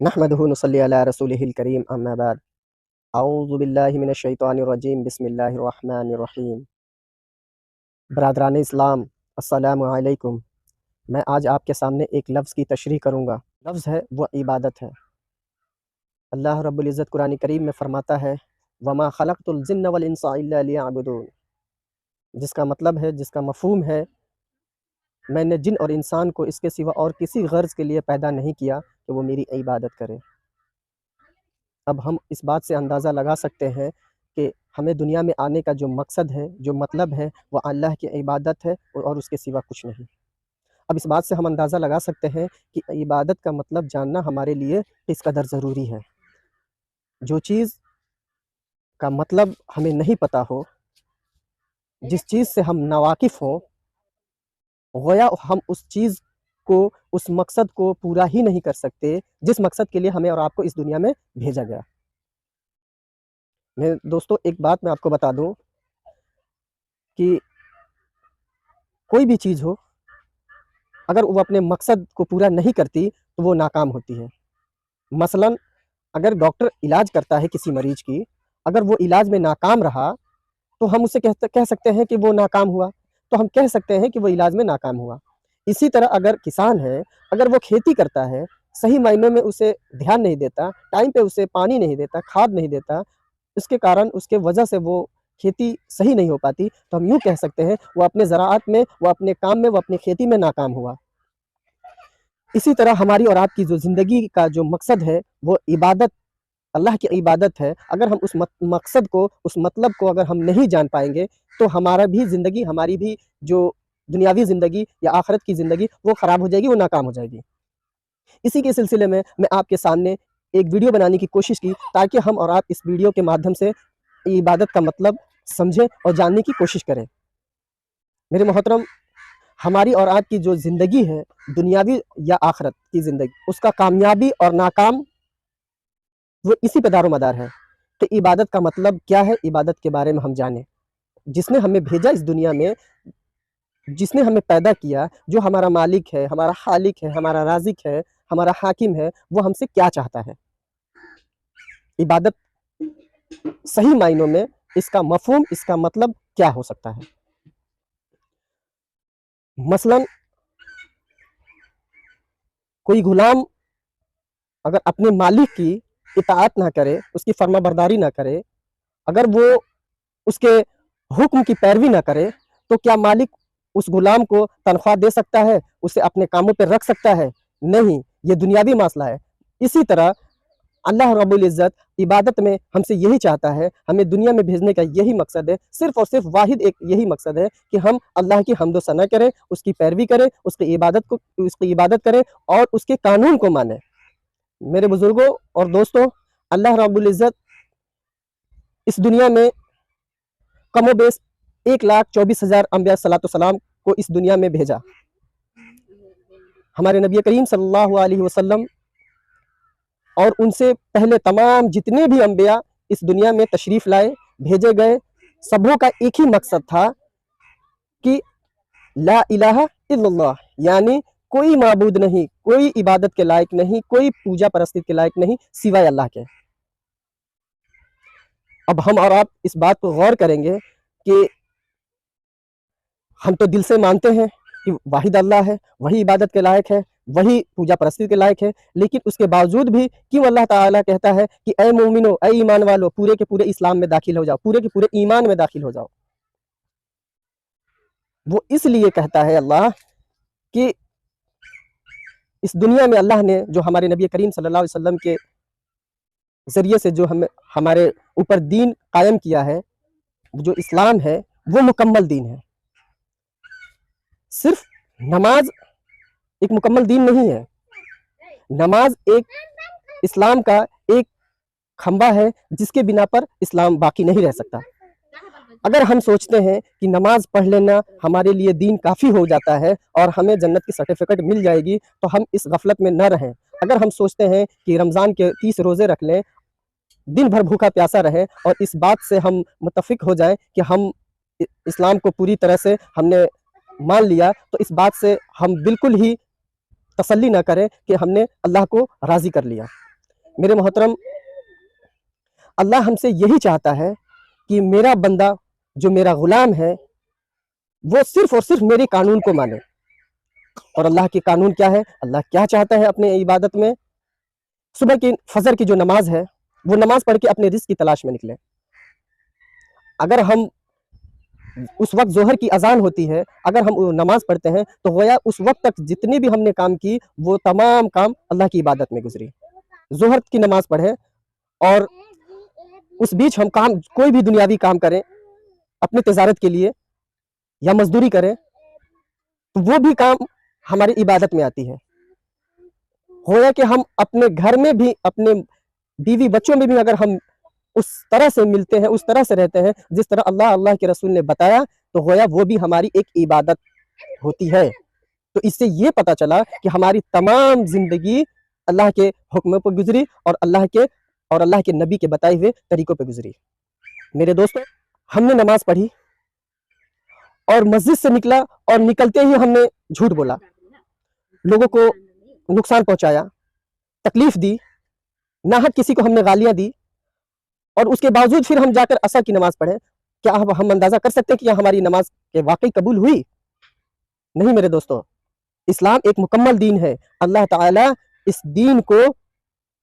نحمدہ نصلی علی رسولہ الکریم اما بعد اعوذ باللہ من الشیطان الرجیم بسم اللہ الرحمن الرحیم۔ برادران اسلام السلام علیکم۔ میں آج آپ کے سامنے ایک لفظ کی تشریح کروں گا۔ لفظ ہے وہ عبادت ہے۔ اللہ رب العزت قرآن کریم میں فرماتا ہے وما خلقت الجن والانس الا لیعبدون، جس کا مطلب ہے، جس کا مفہوم ہے، میں نے جن اور انسان کو اس کے سوا اور کسی غرض کے لیے پیدا نہیں کیا کہ وہ میری عبادت کرے۔ اب ہم اس بات سے اندازہ لگا سکتے ہیں کہ ہمیں دنیا میں آنے کا جو مقصد ہے، جو مطلب ہے، وہ اللہ کی عبادت ہے اور اس کے سوا کچھ نہیں۔ اب اس بات سے ہم اندازہ لگا سکتے ہیں کہ عبادت کا مطلب جاننا ہمارے لیے کس قدر ضروری ہے۔ جو چیز کا مطلب ہمیں نہیں پتہ ہو، جس چیز سے ہم ناواقف ہوں، گویا ہم اس چیز کو، اس مقصد کو پورا ہی نہیں کر سکتے جس مقصد کے لیے ہمیں اور آپ کو اس دنیا میں بھیجا گیا۔ میں دوستو ایک بات میں آپ کو بتا دوں کہ کوئی بھی چیز ہو، اگر وہ اپنے مقصد کو پورا نہیں کرتی تو وہ ناکام ہوتی ہے۔ مثلا اگر ڈاکٹر علاج کرتا ہے کسی مریض کی، اگر وہ علاج میں ناکام رہا تو ہم اسے کہہ سکتے ہیں کہ وہ ناکام ہوا، تو ہم کہہ سکتے ہیں کہ وہ علاج میں ناکام ہوا۔ اسی طرح اگر کسان ہے، اگر وہ کھیتی کرتا ہے، صحیح معنوں میں اسے دھیان نہیں دیتا، ٹائم پہ اسے پانی نہیں دیتا، کھاد نہیں دیتا، اس کے کارن، اس کے وجہ سے وہ کھیتی صحیح نہیں ہو پاتی، تو ہم یوں کہہ سکتے ہیں وہ اپنے زراعت میں، وہ اپنے کام میں، وہ اپنی کھیتی میں ناکام ہوا۔ اسی طرح ہماری اور آپ کی جو زندگی کا جو مقصد ہے وہ عبادت، اللہ کی عبادت ہے۔ اگر ہم اس مقصد کو، اس مطلب کو اگر ہم نہیں جان پائیں گے تو ہمارا بھی زندگی، ہماری بھی جو دنیاوی زندگی یا آخرت کی زندگی، وہ خراب ہو جائے گی، وہ ناکام ہو جائے گی۔ اسی کے سلسلے میں آپ کے سامنے ایک ویڈیو بنانے کی کوشش کی تاکہ ہم اور آپ اس ویڈیو کے مادھیم سے عبادت کا مطلب سمجھیں اور جاننے کی کوشش کریں۔ میرے محترم، ہماری اور آپ کی جو زندگی ہے، دنیاوی یا آخرت کی زندگی، اس کا کامیابی اور ناکام وہ اسی پہ دار و مدار ہے کہ عبادت کا مطلب کیا ہے، عبادت کے بارے میں ہم جانیں۔ جس نے ہمیں بھیجا اس دنیا میں، جس نے ہمیں پیدا کیا، جو ہمارا مالک ہے، ہمارا خالق ہے، ہمارا رازق ہے، ہمارا حاکم ہے، وہ ہم سے کیا چاہتا ہے۔ عبادت صحیح معنوں میں اس کا مفہوم، اس کا مطلب کیا ہو سکتا ہے۔ مثلا کوئی غلام اگر اپنے مالک کی اطاعت نہ کرے، اس کی فرما برداری نہ کرے، اگر وہ اس کے حکم کی پیروی نہ کرے، تو کیا مالک اس غلام کو تنخواہ دے سکتا ہے، اسے اپنے کاموں پہ رکھ سکتا ہے؟ نہیں، یہ دنیاوی مسئلہ ہے۔ اسی طرح اللہ رب العزت عبادت میں ہم سے یہی چاہتا ہے، ہمیں دنیا میں بھیجنے کا یہی مقصد ہے، صرف اور صرف واحد ایک یہی مقصد ہے کہ ہم اللہ کی حمد و ثنا کریں، اس کی پیروی کریں، اس کی عبادت کریں اور اس کے قانون کو مانیں۔ میرے بزرگوں اور دوستوں، اللہ رب العزت اس دنیا میں کم و بیش 1,24,000 انبیاء صلاۃ والسلام کو اس دنیا میں بھیجا۔ ہمارے نبی کریم صلی اللہ علیہ وسلم اور ان سے پہلے تمام جتنے بھی انبیاء اس دنیا میں تشریف لائے، بھیجے گئے، سبوں کا ایک ہی مقصد تھا کہ لا الہ الا اللہ، یعنی کوئی معبود نہیں، کوئی عبادت کے لائق نہیں، کوئی پوجا پرستی کے لائق نہیں سوائے اللہ کے۔ اب ہم اور آپ اس بات کو غور کریں گے کہ ہم تو دل سے مانتے ہیں کہ واحد اللہ ہے، وہی عبادت کے لائق ہے، وہی پوجا پرستی کے لائق ہے، لیکن اس کے باوجود بھی کیوں اللہ تعالیٰ کہتا ہے کہ اے مومنو، اے ایمان والو، پورے کے پورے اسلام میں داخل ہو جاؤ، پورے کے پورے ایمان میں داخل ہو جاؤ؟ وہ اس لیے کہتا ہے اللہ کہ اس دنیا میں اللہ نے جو ہمارے نبی کریم صلی اللہ علیہ وسلم کے ذریعے سے جو ہمارے اوپر دین قائم کیا ہے، جو اسلام ہے، وہ مکمل دین ہے۔ صرف نماز ایک مکمل دین نہیں ہے، نماز ایک اسلام کا ایک کھمبا ہے جس کے بنا پر اسلام باقی نہیں رہ سکتا۔ اگر ہم سوچتے ہیں کہ نماز پڑھ لینا ہمارے لیے دین کافی ہو جاتا ہے اور ہمیں جنت کی سرٹیفکیٹ مل جائے گی، تو ہم اس غفلت میں نہ رہیں۔ اگر ہم سوچتے ہیں کہ رمضان کے 30 روزے رکھ لیں، دن بھر بھوکا پیاسا رہے اور اس بات سے ہم متفق ہو جائیں کہ ہم اسلام کو پوری طرح سے ہم نے مان لیا، تو اس بات سے ہم بالکل ہی تسلی نہ کریں کہ ہم نے اللہ کو راضی کر لیا۔ میرے محترم، اللہ ہم سے یہی چاہتا ہے کہ میرا بندہ جو میرا غلام ہے وہ صرف اور صرف میرے قانون کو مانے. اور اللہ کے قانون کیا ہے؟ اللہ کیا چاہتا ہے اپنے عبادت میں؟ صبح کی فجر کی جو نماز ہے وہ نماز پڑھ کے اپنے رزق کی تلاش میں نکلے. اگر ہم اس وقت ظہر کی اذان ہوتی ہے، اگر ہم نماز پڑھتے ہیں تو گویا اس وقت تک جتنے بھی ہم نے کام کی وہ تمام کام اللہ کی عبادت میں گزری. ظہر کی نماز پڑھیں اور اس بیچ ہم کوئی بھی دنیاوی کام کریں اپنے تجارت کے لیے یا مزدوری کریں تو وہ بھی کام ہماری عبادت میں آتی ہے. گویا کہ ہم اپنے گھر میں بھی، اپنے بیوی بچوں میں بھی اگر ہم اس طرح سے ملتے ہیں، اس طرح سے رہتے ہیں جس طرح اللہ کے رسول نے بتایا، تو گویا وہ بھی ہماری ایک عبادت ہوتی ہے. تو اس سے یہ پتا چلا کہ ہماری تمام زندگی اللہ کے حکموں پر گزری اور اللہ کے نبی کے بتائے ہوئے طریقوں پہ گزری. میرے دوستو، ہم نے نماز پڑھی اور مسجد سے نکلا اور نکلتے ہی ہم نے جھوٹ بولا، لوگوں کو نقصان پہنچایا، تکلیف دی، ناحق کسی کو ہم نے گالیاں دی، اور اس کے باوجود پھر ہم جا کر عصر کی نماز پڑھیں. کیا ہم اندازہ کر سکتے ہیں کہ ہماری نماز کے واقعی قبول ہوئی؟ نہیں میرے دوستو، اسلام ایک مکمل دین ہے. اللہ تعالیٰ اس دین کو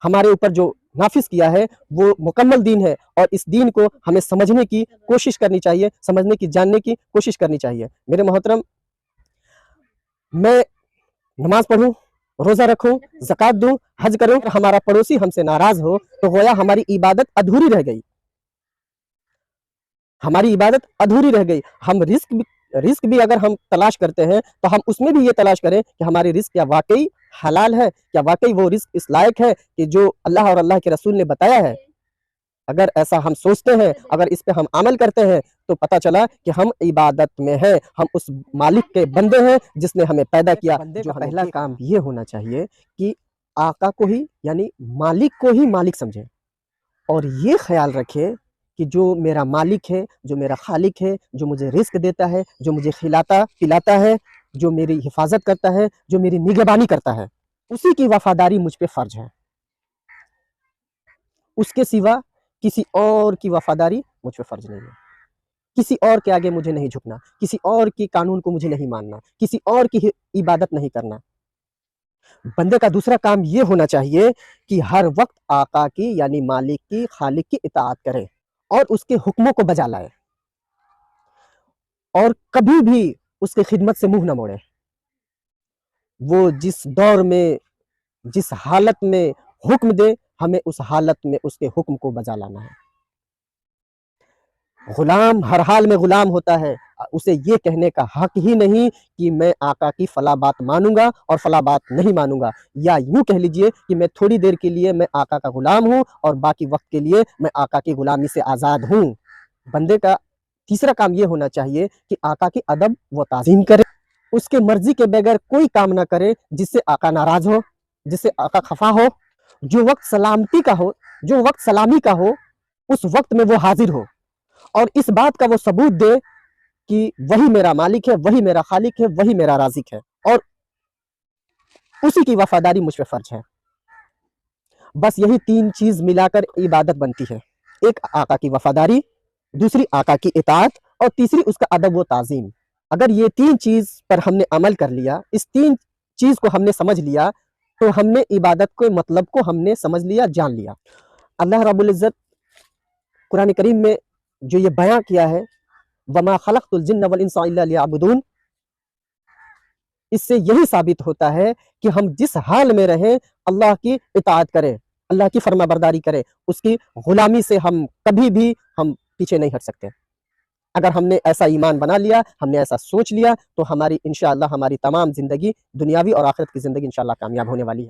ہمارے اوپر جو نافذ کیا ہے وہ مکمل دین ہے، اور اس دین کو ہمیں سمجھنے کی کوشش کرنی چاہیے، سمجھنے کی، جاننے کی کوشش کرنی چاہیے. میرے محترم، میں نماز پڑھوں، روزہ رکھوں، زکوٰۃ دوں، حج کروں، ہمارا پڑوسی ہم سے ناراض ہو تو گویا ہماری عبادت ادھوری رہ گئی. ہماری عبادت ادھوری رہ گئی. ہم رزق بھی اگر ہم تلاش کرتے ہیں تو ہم اس میں بھی یہ تلاش کریں کہ ہماری رزق کیا واقعی حلال ہے، کیا واقعی وہ رزق اس لائق ہے کہ جو اللہ اور اللہ کے رسول نے بتایا ہے. اگر ایسا ہم سوچتے ہیں، اگر اس پہ ہم عمل کرتے ہیں تو پتہ چلا کہ ہم عبادت میں ہیں، ہم اس مالک کے بندے ہیں جس نے ہمیں پیدا کیا. جو پہلا کام یہ ہونا چاہیے کہ آقا کو ہی، یعنی مالک کو ہی مالک سمجھیں، اور یہ خیال رکھے کہ جو میرا مالک ہے، جو میرا خالق ہے، جو مجھے رزق دیتا ہے، جو مجھے کھلاتا پلاتا ہے، جو میری حفاظت کرتا ہے، جو میری نگہبانی کرتا ہے، اسی کی وفاداری مجھ پہ فرض ہے. اس کے سوا کسی اور کی وفاداری مجھ پہ فرض نہیں ہے. کسی اور کے آگے مجھے نہیں جھکنا، کسی اور کی قانون کو مجھے نہیں ماننا، کسی اور کی عبادت نہیں کرنا. بندے کا دوسرا کام یہ ہونا چاہیے کہ ہر وقت آقا کی، یعنی مالک کی، خالق کی اطاعت کرے اور اس کے حکموں کو بجا لائے، اور کبھی بھی اس کی خدمت سے منہ نہ موڑے. وہ جس دور میں، جس حالت میں حکم دے، ہمیں اس حالت میں اس کے حکم کو بجا لانا ہے. غلام ہر حال میں غلام ہوتا ہے، اسے یہ کہنے کا حق ہی نہیں کہ میں آقا کی فلاں بات مانوں گا اور فلاں بات نہیں مانوں گا، یا یوں کہہ لیجئے کہ میں تھوڑی دیر کے لیے میں آقا کا غلام ہوں اور باقی وقت کے لیے میں آقا کی غلامی سے آزاد ہوں. بندے کا تیسرا کام یہ ہونا چاہیے کہ آقا کی ادب و تعظیم کرے، اس کے مرضی کے بغیر کوئی کام نہ کرے جس سے آقا ناراض ہو، جس سے آقا خفا ہو. جو وقت سلامتی کا ہو، جو وقت سلامی کا ہو، اس وقت میں وہ حاضر ہو اور اس بات کا وہ ثبوت دے کہ وہی میرا مالک ہے، وہی میرا خالق ہے، وہی میرا رازق ہے، اور اسی کی وفاداری مجھ پہ فرض ہے. بس یہی تین چیز ملا کر عبادت بنتی ہے. ایک آقا کی وفاداری، دوسری آقا کی اطاعت، اور تیسری اس کا ادب و تعظیم. اگر یہ تین چیز پر ہم نے عمل کر لیا، اس تین چیز کو ہم نے سمجھ لیا، تو ہم نے عبادت کے مطلب کو ہم نے سمجھ لیا، جان لیا. اللہ رب العزت قرآن کریم میں جو یہ بیان کیا ہے، وَمَا خَلَقْتُ الْجِنَّ وَالْإِنسَ إِلَّا لِيَعْبُدُونَ، اس سے یہی ثابت ہوتا ہے کہ ہم جس حال میں رہیں اللہ کی اطاعت کریں، اللہ کی فرما برداری کریں، اس کی غلامی سے ہم کبھی بھی ہم پیچھے نہیں ہٹ سکتے. اگر ہم نے ایسا ایمان بنا لیا، ہم نے ایسا سوچ لیا، تو ہماری انشاءاللہ ہماری تمام زندگی، دنیاوی اور آخرت کی زندگی انشاءاللہ کامیاب ہونے والی ہے.